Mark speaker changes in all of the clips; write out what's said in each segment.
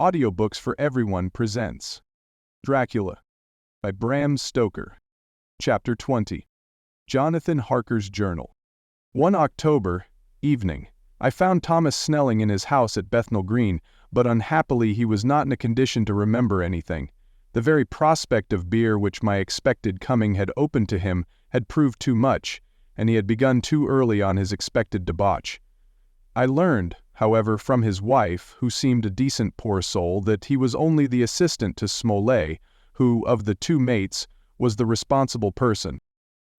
Speaker 1: Audiobooks for Everyone presents Dracula by Bram Stoker. Chapter 20. Jonathan Harker's Journal. 1 October, evening. I found Thomas Snelling in his house at Bethnal Green, but unhappily he was not in a condition to remember anything. The very prospect of beer which my expected coming had opened to him had proved too much, and he had begun too early on his expected debauch. I learned, however, from his wife, who seemed a decent poor soul, that he was only the assistant to Smollett, who, of the two mates, was the responsible person.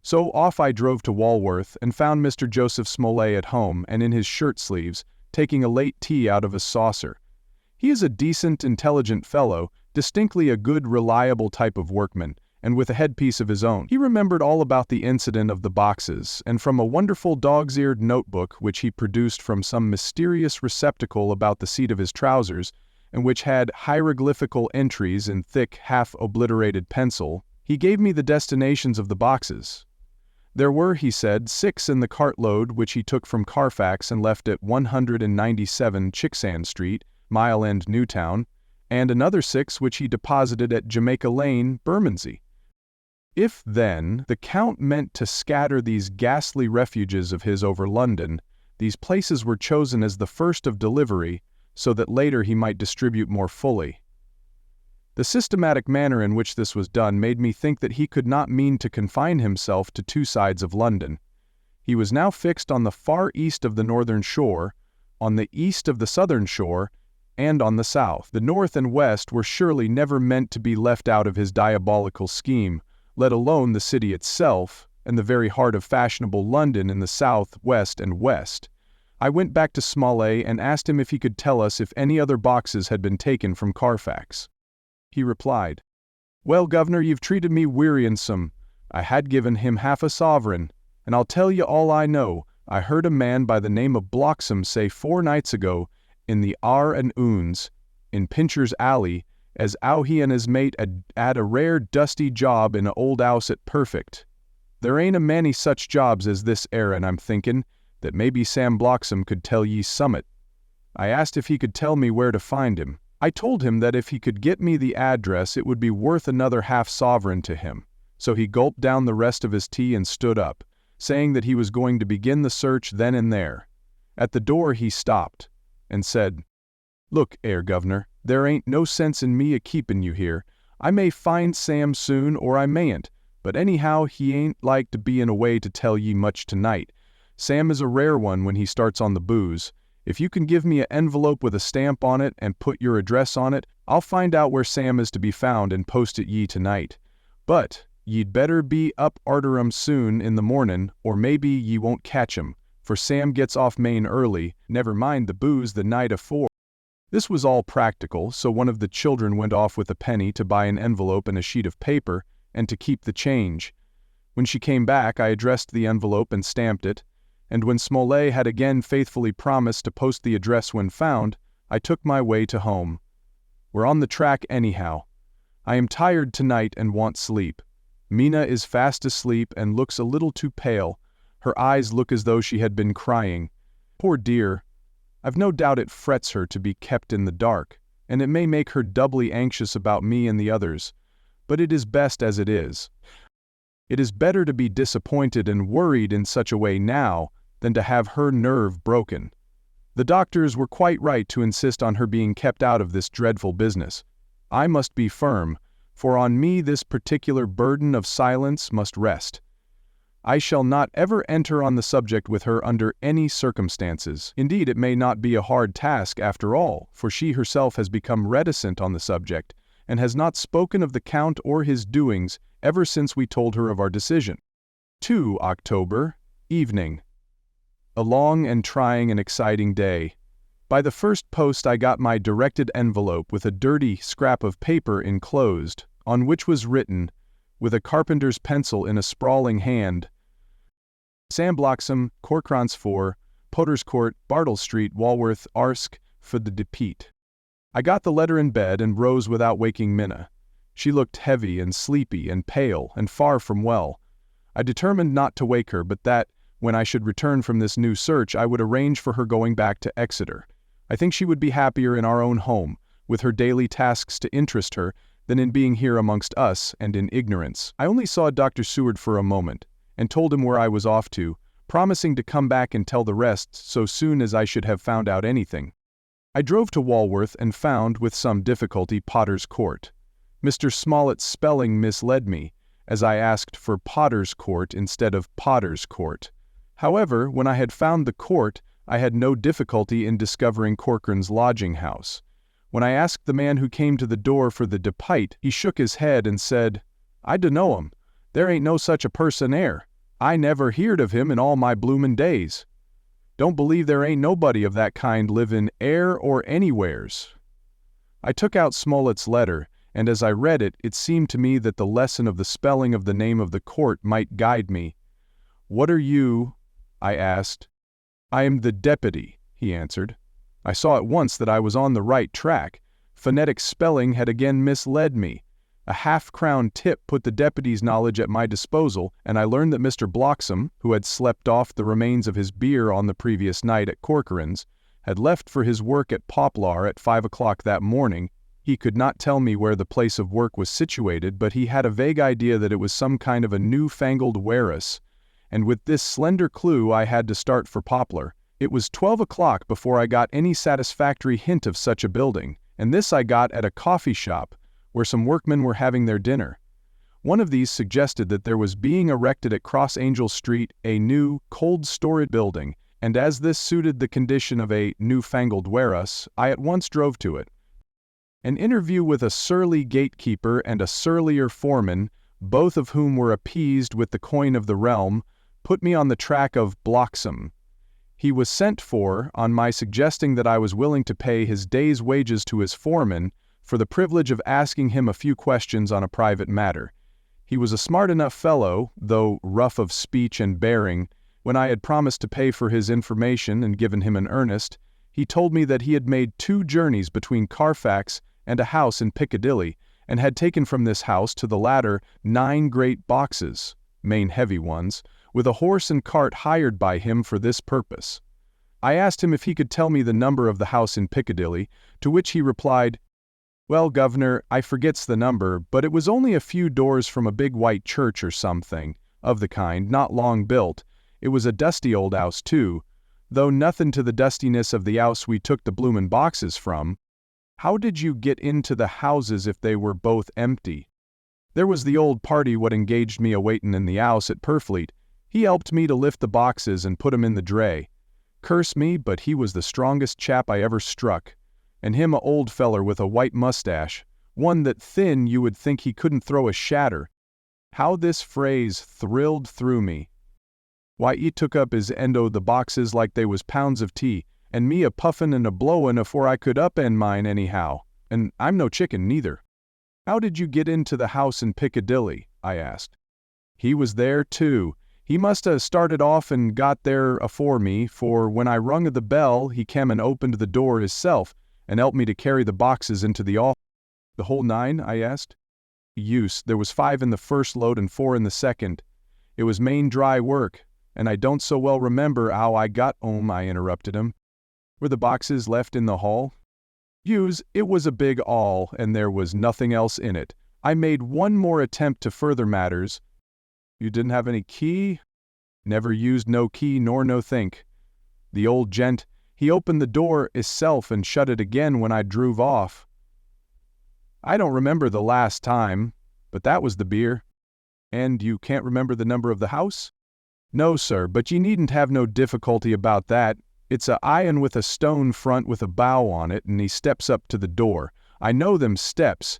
Speaker 1: So off I drove to Walworth and found Mr. Joseph Smollett at home and in his shirt-sleeves, taking a late tea out of a saucer. He is a decent, intelligent fellow, distinctly a good, reliable type of workman, and with a headpiece of his own. He remembered all about the incident of the boxes, and from a wonderful dog's-eared notebook which he produced from some mysterious receptacle about the seat of his trousers, and which had hieroglyphical entries in thick, half-obliterated pencil, he gave me the destinations of the boxes. There were, he said, 6 in the cartload which he took from Carfax and left at 197 Chicksand Street, Mile End, Newtown, and another 6 which he deposited at Jamaica Lane, Bermondsey. If, then, the Count meant to scatter these ghastly refuges of his over London, these places were chosen as the first of delivery, so that later he might distribute more fully. The systematic manner in which this was done made me think that he could not mean to confine himself to 2 sides of London. He was now fixed on the far east of the northern shore, on the east of the southern shore, and on the south. The north and west were surely never meant to be left out of his diabolical scheme, let alone the city itself, and the very heart of fashionable London in the south, west, and west. I went back to Smollett and asked him if he could tell us if any other boxes had been taken from Carfax. He replied, "Well, governor, you've treated me wearisome. I had given him half a sovereign, and I'll tell you all I know. I heard a man by the name of Bloxham say 4 nights ago, in the R and Oons, in Pincher's Alley, as 'ow he and his mate 'ad a rare dusty job in a old 'ouse at Perfect. There ain't a many such jobs as this 'ere, and I'm thinkin' that maybe Sam Bloxham could tell ye summat. I asked if he could tell me where to find him. I told him that if he could get me the address it would be worth another half-sovereign to him, so he gulped down the rest of his tea and stood up, saying that he was going to begin the search then and there. At the door he stopped, and said, "Look, governor, there ain't no sense in me a-keepin' you here. I may find Sam soon or I mayn't, but anyhow he ain't like to be in a way to tell ye much tonight. Sam is a rare one when he starts on the booze. If you can give me a envelope with a stamp on it and put your address on it, I'll find out where Sam is to be found and post it ye tonight. But ye'd better be up arter 'em soon in the mornin', or maybe ye won't catch 'em, for Sam gets off main early, never mind the booze the night afore." This was all practical, so one of the children went off with a penny to buy an envelope and a sheet of paper, and to keep the change. When she came back, I addressed the envelope and stamped it, and when Smollett had again faithfully promised to post the address when found, I took my way to home. We're on the track anyhow. I am tired tonight and want sleep. Mina is fast asleep and looks a little too pale. Her eyes look as though she had been crying. Poor dear! I've no doubt it frets her to be kept in the dark, and it may make her doubly anxious about me and the others, but it is best as it is. It is better to be disappointed and worried in such a way now than to have her nerve broken. The doctors were quite right to insist on her being kept out of this dreadful business. I must be firm, for on me this particular burden of silence must rest. I shall not ever enter on the subject with her under any circumstances. Indeed, it may not be a hard task after all, for she herself has become reticent on the subject, and has not spoken of the Count or his doings ever since we told her of our decision. 2 October, evening. A long and trying and exciting day. By the first post I got my directed envelope with a dirty scrap of paper enclosed, on which was written, with a carpenter's pencil in a sprawling hand, Sam Bloxham, Corcrans 4, Potter's Court, Bartle Street, Walworth, Arsk, for the Depeat. I got the letter in bed and rose without waking Minna. She looked heavy and sleepy and pale and far from well. I determined not to wake her, but that, when I should return from this new search, I would arrange for her going back to Exeter. I think she would be happier in our own home, with her daily tasks to interest her, than in being here amongst us and in ignorance. I only saw Dr. Seward for a moment, and told him where I was off to, promising to come back and tell the rest so soon as I should have found out anything. I drove to Walworth and found, with some difficulty, Potter's Court. Mr. Smollett's spelling misled me, as I asked for Potter's Court instead of Potter's Court. However, when I had found the court, I had no difficulty in discovering Corcoran's lodging house. When I asked the man who came to the door for the depite, he shook his head and said, "I dunno him. There ain't no such a person 'ere. I never heerd of him in all my bloomin' days. Don't believe there ain't nobody of that kind livin' 'ere or anywheres." I took out Smollett's letter, and as I read it, it seemed to me that the lesson of the spelling of the name of the court might guide me. "What are you?" I asked. "I am the deputy," he answered. I saw at once that I was on the right track. Phonetic spelling had again misled me. A half-crown tip put the deputy's knowledge at my disposal, and I learned that Mr. Bloxam, who had slept off the remains of his beer on the previous night at Corcoran's, had left for his work at Poplar at 5 o'clock that morning. He could not tell me where the place of work was situated, but he had a vague idea that it was some kind of a new-fangled warehouse, and with this slender clue I had to start for Poplar. It was 12 o'clock before I got any satisfactory hint of such a building, and this I got at a coffee shop, where some workmen were having their dinner. One of these suggested that there was being erected at Cross Angel Street a new, cold storage building, and as this suited the condition of a new-fangled warehouse, I at once drove to it. An interview with a surly gatekeeper and a surlier foreman, both of whom were appeased with the coin of the realm, put me on the track of Bloxam. He was sent for, on my suggesting that I was willing to pay his day's wages to his foreman, for the privilege of asking him a few questions on a private matter. He was a smart enough fellow, though rough of speech and bearing. When I had promised to pay for his information and given him an earnest, he told me that he had made 2 journeys between Carfax and a house in Piccadilly, and had taken from this house to the latter 9 great boxes, main heavy ones, with a horse and cart hired by him for this purpose. I asked him if he could tell me the number of the house in Piccadilly, to which he replied, "Well, governor, I forgets the number, but it was only a few doors from a big white church or something, of the kind, not long built. It was a dusty old house, too, though nothing to the dustiness of the house we took the bloomin' boxes from." "How did you get into the houses if they were both empty?" "There was the old party what engaged me a-waitin' in the house at Purfleet. He helped me to lift the boxes and put 'em in the dray. Curse me, but he was the strongest chap I ever struck. And him a old feller with a white mustache, one that thin you would think he couldn't throw a shatter." How this phrase thrilled through me. Why, he took up his end o' the boxes like they was pounds of tea, and me a puffin' and a blowin' afore I could up-end mine anyhow, and I'm no chicken neither. "How did you get into the house in Piccadilly?" I asked. "He was there too. He must ha' started off and got there afore me, for when I rung the bell he kem and opened the door hisself, and helped me to carry the boxes into the office." "The whole 9?" I asked. "Use, there was 5 in the first load and 4 in the second. It was main dry work, and I don't so well remember how I got 'ome," I interrupted him. "Were the boxes left in the hall?" "Use, it was a big 'all, and there was nothing else in it. I made one more attempt to further matters." "You didn't have any key?" "Never used no key nor no think. The old gent, he opened the door hisself and shut it again when I druv off. I don't remember the last time, but that was the beer." "And you can't remember the number of the house?" "No, sir, but ye needn't have no difficulty about that. It's a iron with a stone front with a bow on it, and he steps up to the door. I know them steps.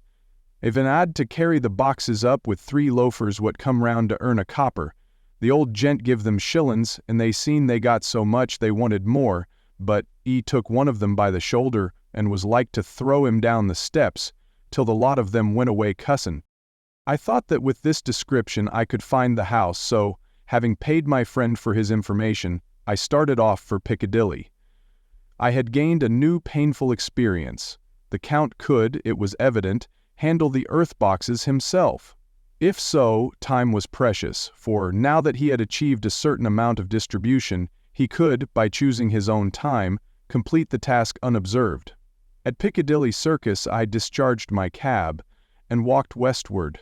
Speaker 1: If an I'd to carry the boxes up with 3 loafers what come round to earn a copper. The old gent give them shillin's, and they seen they got so much they wanted more, but he took one of them by the shoulder and was like to throw him down the steps, till the lot of them went away cussin'. I thought that with this description I could find the house, so, having paid my friend for his information, I started off for Piccadilly. I had gained a new painful experience. The Count could, it was evident, handle the earth boxes himself. If so, time was precious, for now that he had achieved a certain amount of distribution, he could, by choosing his own time, complete the task unobserved. At Piccadilly Circus I discharged my cab and walked westward.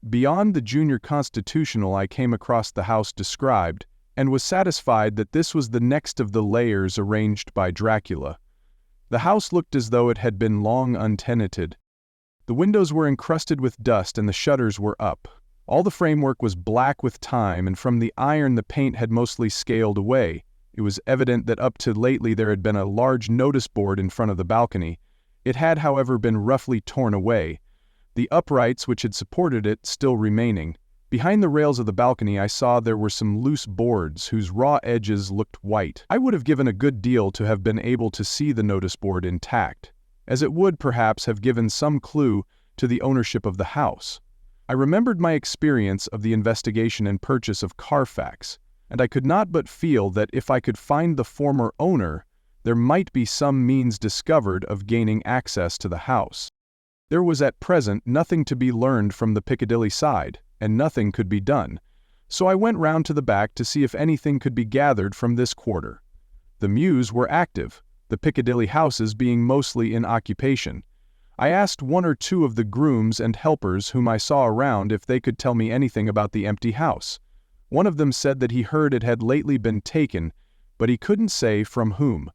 Speaker 1: Beyond the Junior Constitutional I came across the house described, and was satisfied that this was the next of the layers arranged by Dracula. The house looked as though it had been long untenanted. The windows were encrusted with dust and the shutters were up. All the framework was black with time, and from the iron the paint had mostly scaled away. It was evident that up to lately there had been a large notice board in front of the balcony. It had, however, been roughly torn away, the uprights which had supported it still remaining. Behind the rails of the balcony I saw there were some loose boards whose raw edges looked white. I would have given a good deal to have been able to see the notice board intact, as it would perhaps have given some clue to the ownership of the house. I remembered my experience of the investigation and purchase of Carfax, and I could not but feel that if I could find the former owner, there might be some means discovered of gaining access to the house. There was at present nothing to be learned from the Piccadilly side, and nothing could be done, so I went round to the back to see if anything could be gathered from this quarter. The mews were active, the Piccadilly houses being mostly in occupation. I asked one or two of the grooms and helpers whom I saw around if they could tell me anything about the empty house. One of them said that he heard it had lately been taken, but he couldn't say from whom.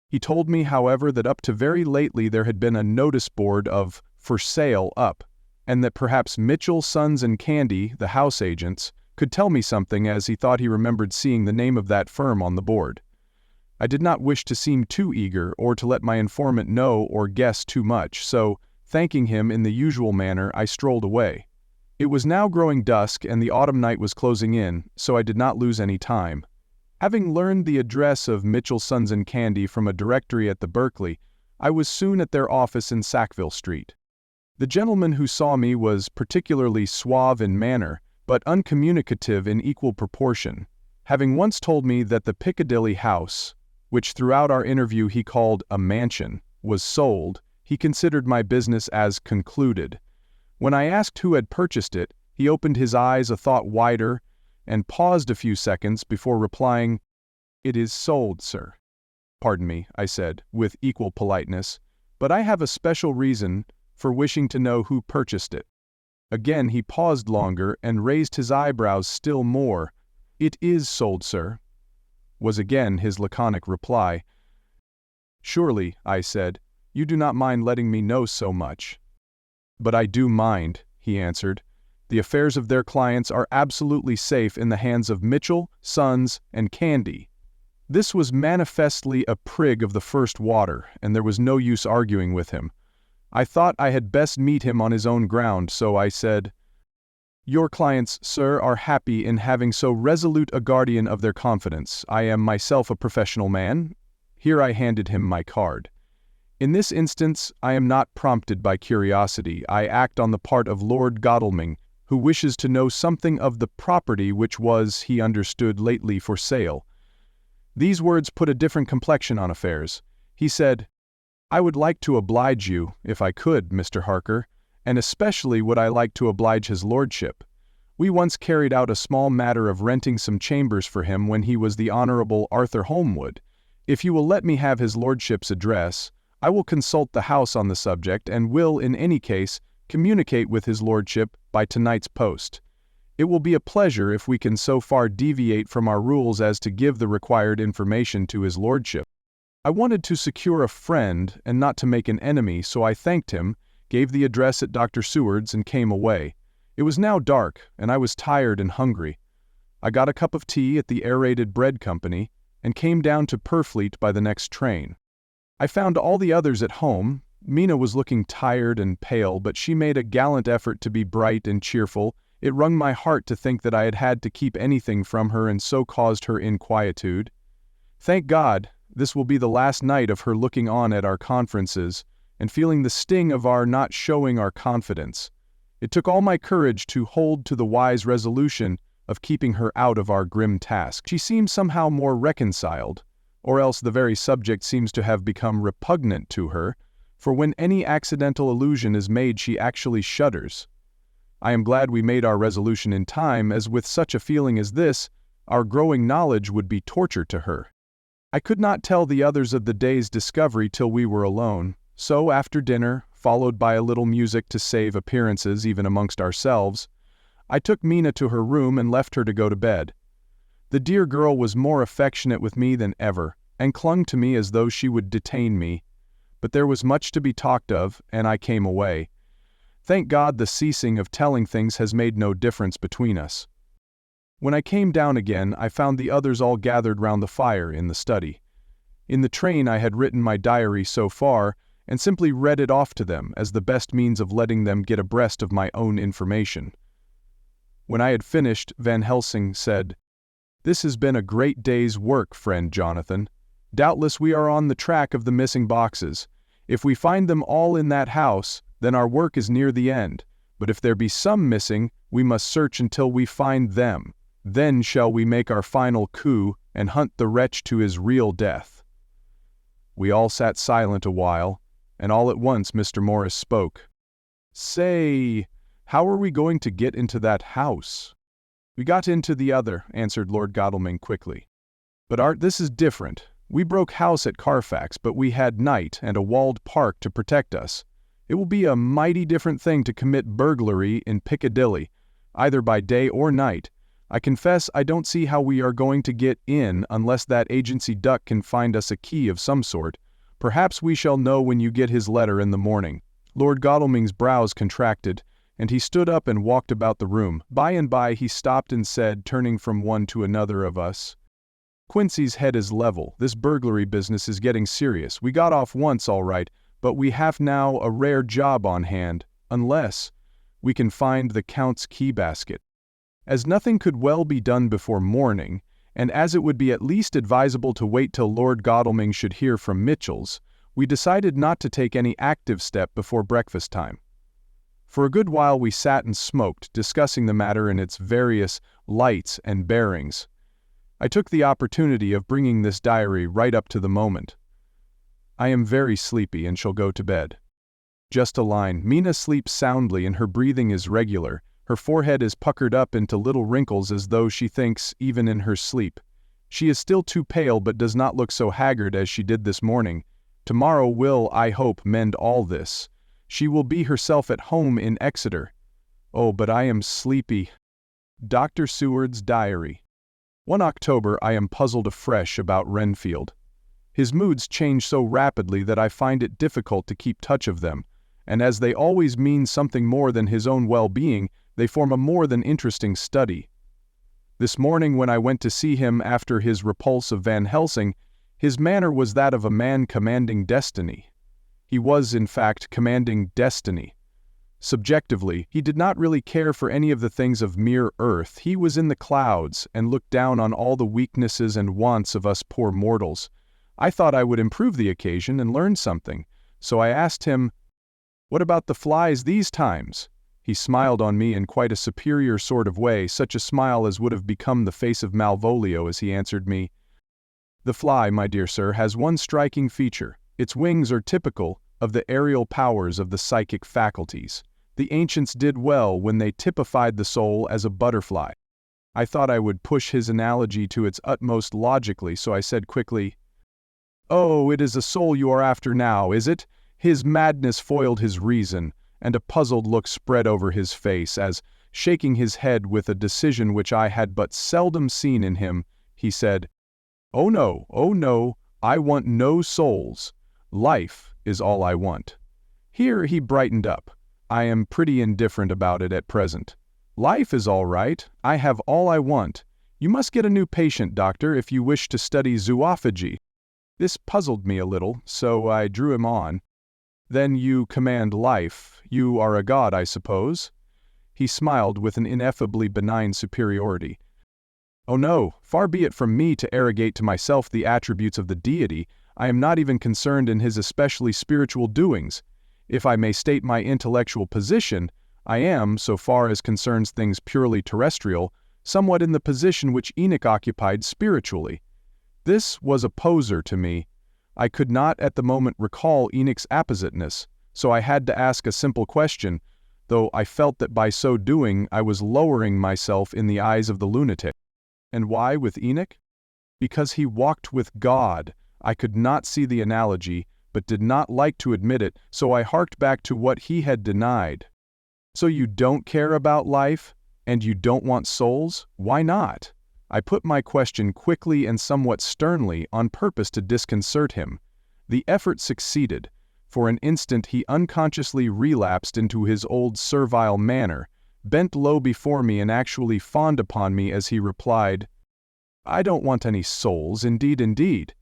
Speaker 1: He told me, however, that up to very lately there had been a notice board of "For Sale" up, and that perhaps Mitchell, Sons and Candy, the house agents, could tell me something, as he thought he remembered seeing the name of that firm on the board. I did not wish to seem too eager or to let my informant know or guess too much, so, thanking him in the usual manner, I strolled away. It was now growing dusk and the autumn night was closing in, so I did not lose any time. Having learned the address of Mitchell, Sons and Candy from a directory at the Berkeley, I was soon at their office in Sackville Street. The gentleman who saw me was particularly suave in manner, but uncommunicative in equal proportion. Having once told me that the Piccadilly house, which throughout our interview he called a mansion, was sold, he considered my business as concluded. When I asked who had purchased it, he opened his eyes a thought wider and paused a few seconds before replying, "It is sold, sir." "Pardon me," I said, with equal politeness, "but I have a special reason for wishing to know who purchased it." Again he paused longer and raised his eyebrows still more. "It is sold, sir," was again his laconic reply. "Surely," I said, "you do not mind letting me know so much." "But I do mind," he answered. "The affairs of their clients are absolutely safe in the hands of Mitchell, Sons, and Candy." This was manifestly a prig of the first water, and there was no use arguing with him. I thought I had best meet him on his own ground, so I said, "Your clients, sir, are happy in having so resolute a guardian of their confidence. I am myself a professional man." Here I handed him my card. "In this instance, I am not prompted by curiosity. I act on the part of Lord Godalming, who wishes to know something of the property which was, he understood, lately for sale." These words put a different complexion on affairs. He said, "I would like to oblige you, if I could, Mr. Harker, and especially would I like to oblige his lordship. We once carried out a small matter of renting some chambers for him when he was the Honourable Arthur Holmwood. If you will let me have his lordship's address, I will consult the house on the subject and will, in any case, communicate with his lordship by tonight's post. It will be a pleasure if we can so far deviate from our rules as to give the required information to his lordship." I wanted to secure a friend and not to make an enemy, so I thanked him, gave the address at Dr. Seward's, and came away. It was now dark, and I was tired and hungry. I got a cup of tea at the Aerated Bread Company, and came down to Purfleet by the next train. I found all the others at home. Mina was looking tired and pale, but she made a gallant effort to be bright and cheerful. It wrung my heart to think that I had had to keep anything from her and so caused her inquietude. Thank God, this will be the last night of her looking on at our conferences, and feeling the sting of our not showing our confidence. It took all my courage to hold to the wise resolution of keeping her out of our grim task. She seems somehow more reconciled, or else the very subject seems to have become repugnant to her, for when any accidental allusion is made she actually shudders. I am glad we made our resolution in time, as with such a feeling as this, our growing knowledge would be torture to her. I could not tell the others of the day's discovery till we were alone. So after dinner, followed by a little music to save appearances even amongst ourselves, I took Mina to her room and left her to go to bed. The dear girl was more affectionate with me than ever, and clung to me as though she would detain me. But there was much to be talked of, and I came away. Thank God the ceasing of telling things has made no difference between us. When I came down again, I found the others all gathered round the fire in the study. In the train I had written my diary so far, and simply read it off to them as the best means of letting them get abreast of my own information. When I had finished, Van Helsing said, "This has been a great day's work, friend Jonathan. Doubtless we are on the track of the missing boxes. If we find them all in that house, then our work is near the end. But if there be some missing, we must search until we find them. Then shall we make our final coup and hunt the wretch to his real death." We all sat silent a while, and all at once Mr. Morris spoke. "Say, how are we going to get into that house?" "We got into the other," answered Lord Godalming quickly. "But Art, this is different. We broke house at Carfax, but we had night and a walled park to protect us. It will be a mighty different thing to commit burglary in Piccadilly, either by day or night. I confess I don't see how we are going to get in unless that agency duck can find us a key of some sort. Perhaps we shall know when you get his letter in the morning." Lord Godalming's brows contracted, and he stood up and walked about the room. By and by he stopped and said, turning from one to another of us, "Quincy's head is level. This burglary business is getting serious. We got off once all right, but we have now a rare job on hand, unless we can find the Count's key basket. As nothing could well be done before morning, and as it would be at least advisable to wait till Lord Godalming should hear from Mitchell's, we decided not to take any active step before breakfast time. For a good while we sat and smoked, discussing the matter in its various lights and bearings. I took the opportunity of bringing this diary right up to the moment. I am very sleepy and shall go to bed. Just a line. Mina sleeps soundly and her breathing is regular. Her forehead is puckered up into little wrinkles as though she thinks even in her sleep. She is still too pale but does not look so haggard as she did this morning. Tomorrow will, I hope, mend all this. She will be herself at home in Exeter. Oh, but I am sleepy. Dr. Seward's Diary. 1 October I am puzzled afresh about Renfield. His moods change so rapidly that I find it difficult to keep touch of them, and as they always mean something more than his own well-being, they form a more than interesting study. This morning when I went to see him after his repulse of Van Helsing, his manner was that of a man commanding destiny. He was, in fact, commanding destiny. Subjectively, he did not really care for any of the things of mere earth. He was in the clouds and looked down on all the weaknesses and wants of us poor mortals. I thought I would improve the occasion and learn something, so I asked him, "What about the flies these times?" He smiled on me in quite a superior sort of way, such a smile as would have become the face of Malvolio as he answered me, "The fly, my dear sir, has one striking feature. Its wings are typical of the aerial powers of the psychic faculties. The ancients did well when they typified the soul as a butterfly." I thought I would push his analogy to its utmost logically, so I said quickly, "Oh, it is a soul you are after now, is it?" His madness foiled his reason, and a puzzled look spread over his face as, shaking his head with a decision which I had but seldom seen in him, he said, oh no, I want no souls. Life is all I want." Here he brightened up. "I am pretty indifferent about it at present. Life is all right. I have all I want. You must get a new patient, doctor, if you wish to study zoophagy." This puzzled me a little, so I drew him on. "Then you command life. You are a god, I suppose?" He smiled with an ineffably benign superiority. "Oh no, far be it from me to arrogate to myself the attributes of the deity. I am not even concerned in his especially spiritual doings. If I may state my intellectual position, I am, so far as concerns things purely terrestrial, somewhat in the position which Enoch occupied spiritually. This was a poser to me. I could not at the moment recall Enoch's appositeness, so I had to ask a simple question, though I felt that by so doing I was lowering myself in the eyes of the lunatic. And why with Enoch? Because he walked with God. I could not see the analogy, but did not like to admit it, so I harked back to what he had denied. "So you don't care about life? And you don't want souls? Why not?" I put my question quickly and somewhat sternly on purpose to disconcert him. The effort succeeded. For an instant he unconsciously relapsed into his old servile manner, bent low before me and actually fawned upon me as he replied, "I don't want any souls, indeed.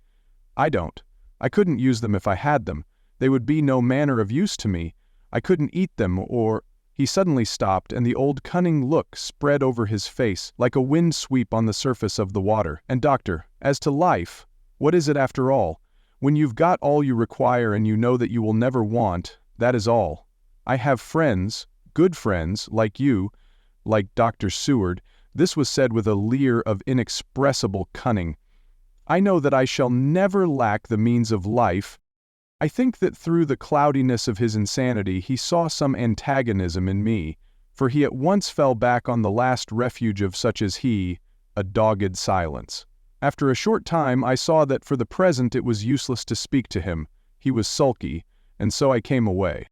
Speaker 1: I don't. I couldn't use them if I had them. They would be no manner of use to me. I couldn't eat them or—" He suddenly stopped, and the old cunning look spread over his face like a wind sweep on the surface of the water. "And doctor, as to life, what is it after all? When you've got all you require and you know that you will never want, that is all. I have friends, good friends, like you, like Dr. Seward." This was said with a leer of inexpressible cunning. "I know that I shall never lack the means of life." I think that through the cloudiness of his insanity he saw some antagonism in me, for he at once fell back on the last refuge of such as he, a dogged silence. After a short time I saw that for the present it was useless to speak to him. He was sulky, and so I came away.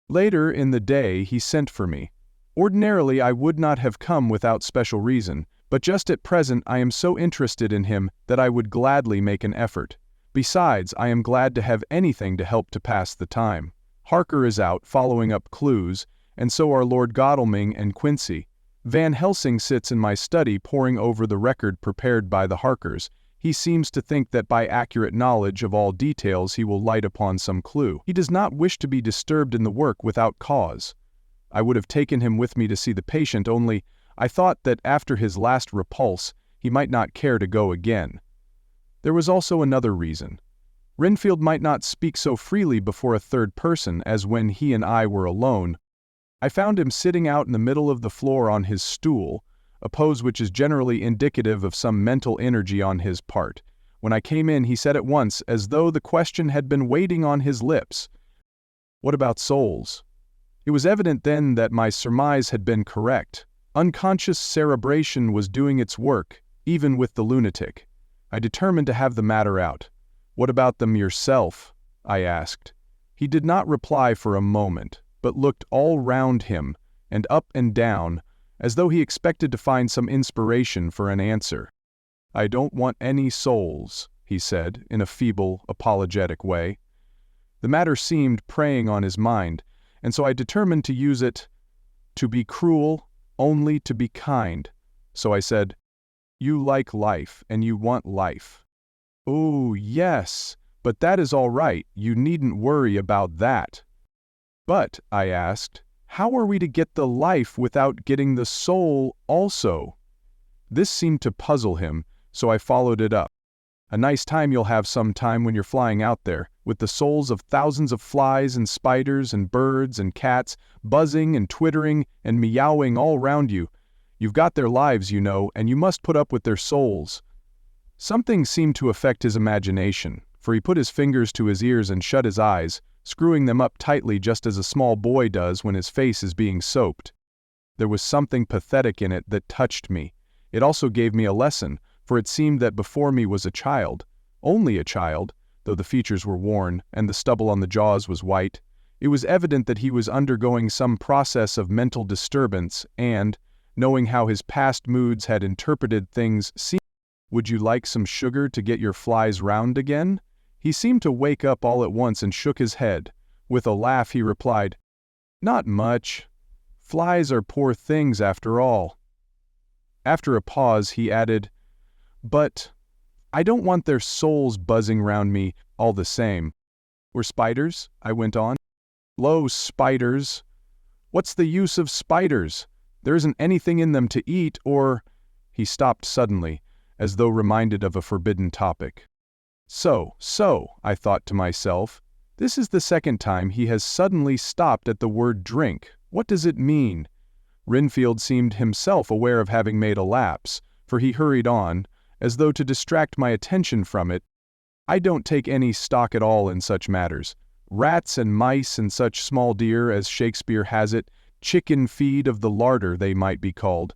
Speaker 1: Later in the day he sent for me. Ordinarily I would not have come without special reason, but just at present I am so interested in him that I would gladly make an effort. Besides, I am glad to have anything to help to pass the time. Harker is out following up clues, and so are Lord Godalming and Quincey. Van Helsing sits in my study poring over the record prepared by the Harkers. He seems to think that by accurate knowledge of all details he will light upon some clue. He does not wish to be disturbed in the work without cause. I would have taken him with me to see the patient, only I thought that after his last repulse he might not care to go again. There was also another reason. Renfield might not speak so freely before a third person as when he and I were alone. I found him sitting out in the middle of the floor on his stool, a pose which is generally indicative of some mental energy on his part. When I came in he said at once, as though the question had been waiting on his lips, "What about souls?" It was evident then that my surmise had been correct. Unconscious cerebration was doing its work, even with the lunatic. I determined to have the matter out. "What about them yourself?" I asked. He did not reply for a moment, but looked all round him, and up and down, as though he expected to find some inspiration for an answer. "I don't want any souls," he said, in a feeble, apologetic way. The matter seemed preying on his mind, and so I determined to use it to be cruel, only to be kind. So I said, "You like life, and you want life." "Oh, yes, but that is all right, you needn't worry about that." "But," I asked, "how are we to get the life without getting the soul also?" This seemed to puzzle him, so I followed it up. "A nice time you'll have some time when you're flying out there, with the souls of thousands of flies and spiders and birds and cats buzzing and twittering and meowing all round you. You've got their lives, you know, and you must put up with their souls." Something seemed to affect his imagination, for he put his fingers to his ears and shut his eyes, screwing them up tightly just as a small boy does when his face is being soaped. There was something pathetic in it that touched me. It also gave me a lesson, for it seemed that before me was a child, only a child, though the features were worn and the stubble on the jaws was white. It was evident that he was undergoing some process of mental disturbance and, knowing how his past moods had interpreted things, "Would you like some sugar to get your flies round again?" He seemed to wake up all at once and shook his head. With a laugh he replied, "Not much. Flies are poor things after all." After a pause he added, "But I don't want their souls buzzing round me all the same." "Or spiders?" I went on. "Lo, spiders! What's the use of spiders? There isn't anything in them to eat or—" He stopped suddenly, as though reminded of a forbidden topic. So, I thought to myself, this is the second time he has suddenly stopped at the word drink. What does it mean? Renfield seemed himself aware of having made a lapse, for he hurried on, as though to distract my attention from it. "I don't take any stock at all in such matters. Rats and mice and such small deer, as Shakespeare has it, chicken feed of the larder they might be called.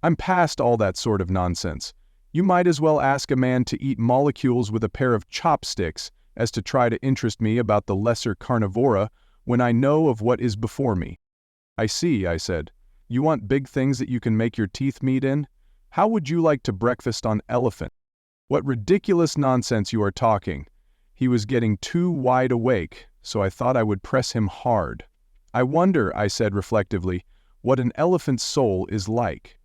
Speaker 1: I'm past all that sort of nonsense. You might as well ask a man to eat molecules with a pair of chopsticks as to try to interest me about the lesser carnivora when I know of what is before me. I see, I said. You want big things that you can make your teeth meet in? How would you like to breakfast on elephant? What ridiculous nonsense you are talking. He was getting too wide awake, so I thought I would press him hard. I wonder, I said reflectively, what an elephant's soul is like.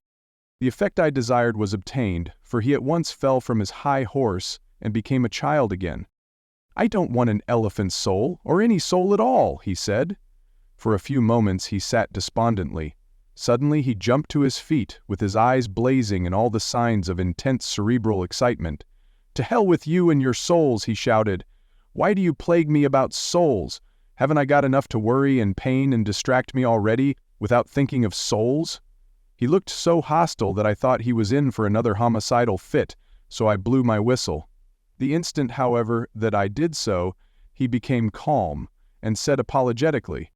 Speaker 1: The effect I desired was obtained, for he at once fell from his high horse and became a child again. I don't want an elephant's soul, or any soul at all, he said. For a few moments he sat despondently. Suddenly he jumped to his feet, with his eyes blazing and all the signs of intense cerebral excitement. To hell with you and your souls, he shouted. Why do you plague me about souls? Haven't I got enough to worry and pain and distract me already, without thinking of souls? He looked so hostile that I thought he was in for another homicidal fit, so I blew my whistle. The instant, however, that I did so, he became calm, and said apologetically,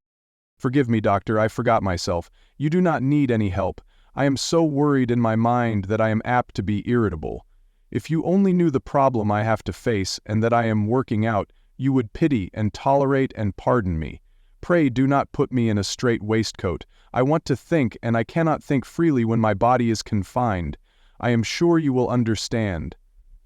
Speaker 1: Forgive me, doctor, I forgot myself. You do not need any help. I am so worried in my mind that I am apt to be irritable. If you only knew the problem I have to face and that I am working out, you would pity and tolerate and pardon me. Pray do not put me in a strait waistcoat. I want to think, and I cannot think freely when my body is confined. I am sure you will understand.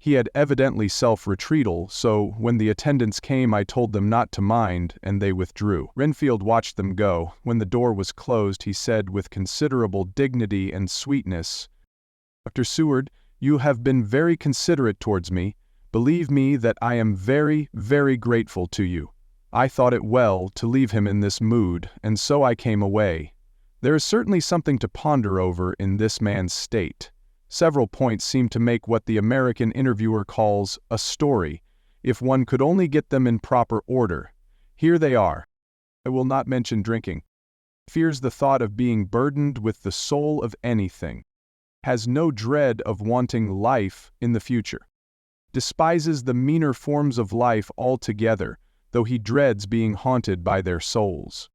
Speaker 1: He had evidently self-retreatal, so when the attendants came I told them not to mind, and they withdrew. Renfield watched them go. When the door was closed, he said with considerable dignity and sweetness, Dr. Seward, you have been very considerate towards me. Believe me that I am very, very grateful to you. I thought it well to leave him in this mood, and so I came away. There is certainly something to ponder over in this man's state. Several points seem to make what the American interviewer calls a story, if one could only get them in proper order. Here they are. I will not mention drinking. Fears the thought of being burdened with the soul of anything. Has no dread of wanting life in the future. Despises the meaner forms of life altogether, though he dreads being haunted by their souls.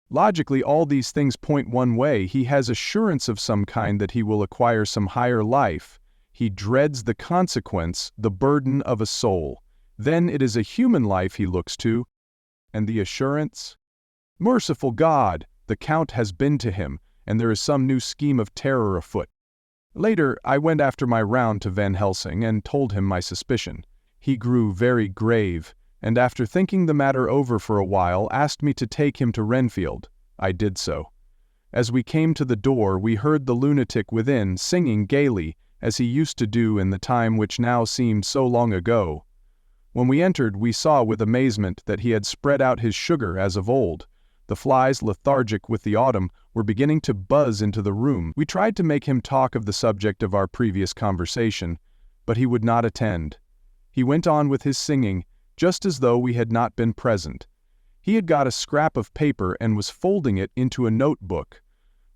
Speaker 1: Logically, all these things point one way. He has assurance of some kind that he will acquire some higher life. He dreads the consequence, the burden of a soul. Then it is a human life he looks to. And the assurance? Merciful God! The Count has been to him, and there is some new scheme of terror afoot. Later, I went after my round to Van Helsing and told him my suspicion. He grew very grave, and after thinking the matter over for a while, asked me to take him to Renfield. I did so. As we came to the door, we heard the lunatic within singing gaily, as he used to do in the time which now seemed so long ago. When we entered, we saw with amazement that he had spread out his sugar as of old. The flies, lethargic with the autumn, were beginning to buzz into the room. We tried to make him talk of the subject of our previous conversation, but he would not attend. He went on with his singing, just as though we had not been present. He had got a scrap of paper and was folding it into a notebook.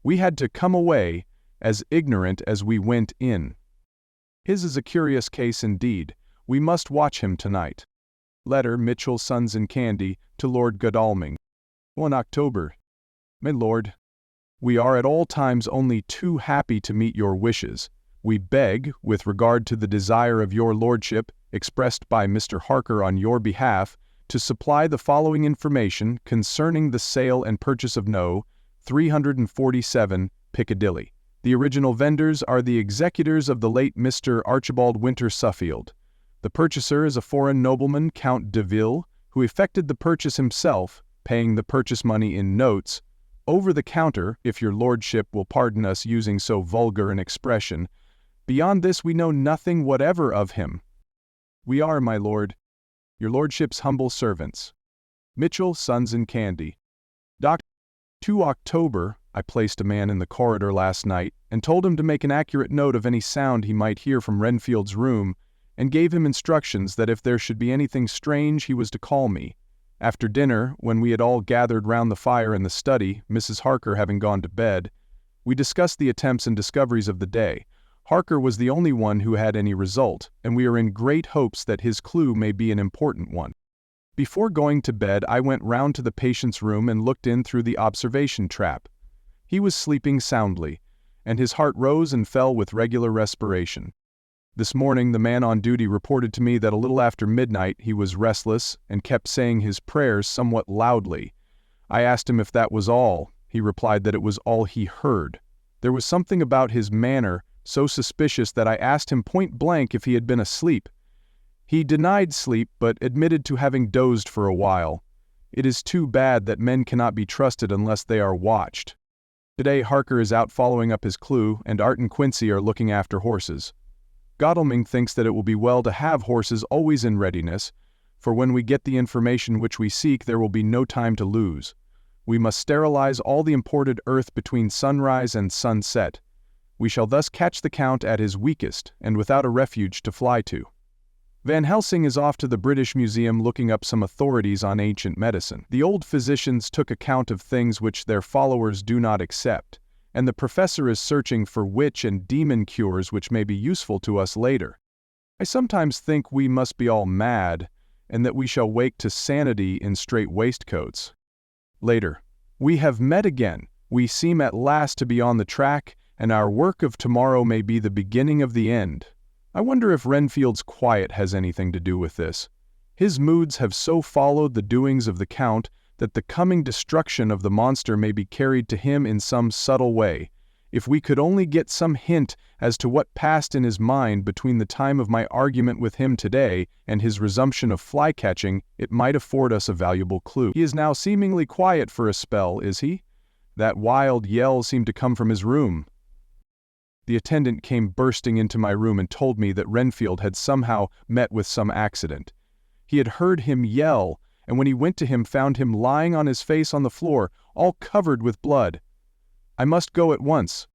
Speaker 1: We had to come away, as ignorant as we went in. His is a curious case indeed. We must watch him tonight. Letter Mitchell, Sons and Candy, to Lord Godalming. 1 October. My lord, we are at all times only too happy to meet your wishes. We beg, with regard to the desire of your lordship, expressed by Mr. Harker on your behalf, to supply the following information concerning the sale and purchase of No. 347, Piccadilly. The original vendors are the executors of the late Mr. Archibald Winter Suffield. The purchaser is a foreign nobleman, Count de Ville, who effected the purchase himself, paying the purchase money in notes, over the counter, if your lordship will pardon us using so vulgar an expression. Beyond this we know nothing whatever of him. We are, my lord, your lordship's humble servants. Mitchell, Sons and Candy. 2 October, I placed a man in the corridor last night and told him to make an accurate note of any sound he might hear from Renfield's room, and gave him instructions that if there should be anything strange he was to call me. After dinner, when we had all gathered round the fire in the study, Mrs. Harker having gone to bed, we discussed the attempts and discoveries of the day. Harker was the only one who had any result, and we are in great hopes that his clue may be an important one. Before going to bed, I went round to the patient's room and looked in through the observation trap. He was sleeping soundly, and his heart rose and fell with regular respiration. This morning the man on duty reported to me that a little after midnight he was restless and kept saying his prayers somewhat loudly. I asked him if that was all. He replied that it was all he heard. There was something about his manner so suspicious that I asked him point blank if he had been asleep. He denied sleep but admitted to having dozed for a while. It is too bad that men cannot be trusted unless they are watched. Today Harker is out following up his clue, and Art and Quincy are looking after horses. Godalming thinks that it will be well to have horses always in readiness, for when we get the information which we seek there will be no time to lose. We must sterilize all the imported earth between sunrise and sunset. We shall thus catch the Count at his weakest, and without a refuge to fly to. Van Helsing is off to the British Museum looking up some authorities on ancient medicine. The old physicians took account of things which their followers do not accept, and the professor is searching for witch and demon cures which may be useful to us later. I sometimes think we must be all mad, and that we shall wake to sanity in strait waistcoats. Later. We have met again. We seem at last to be on the track, and our work of tomorrow may be the beginning of the end. I wonder if Renfield's quiet has anything to do with this. His moods have so followed the doings of the Count that the coming destruction of the monster may be carried to him in some subtle way. If we could only get some hint as to what passed in his mind between the time of my argument with him today and his resumption of fly-catching, it might afford us a valuable clue. He is now seemingly quiet for a spell, is he? That wild yell seemed to come from his room. The attendant came bursting into my room and told me that Renfield had somehow met with some accident. He had heard him yell, and when he went to him found him lying on his face on the floor, all covered with blood. I must go at once.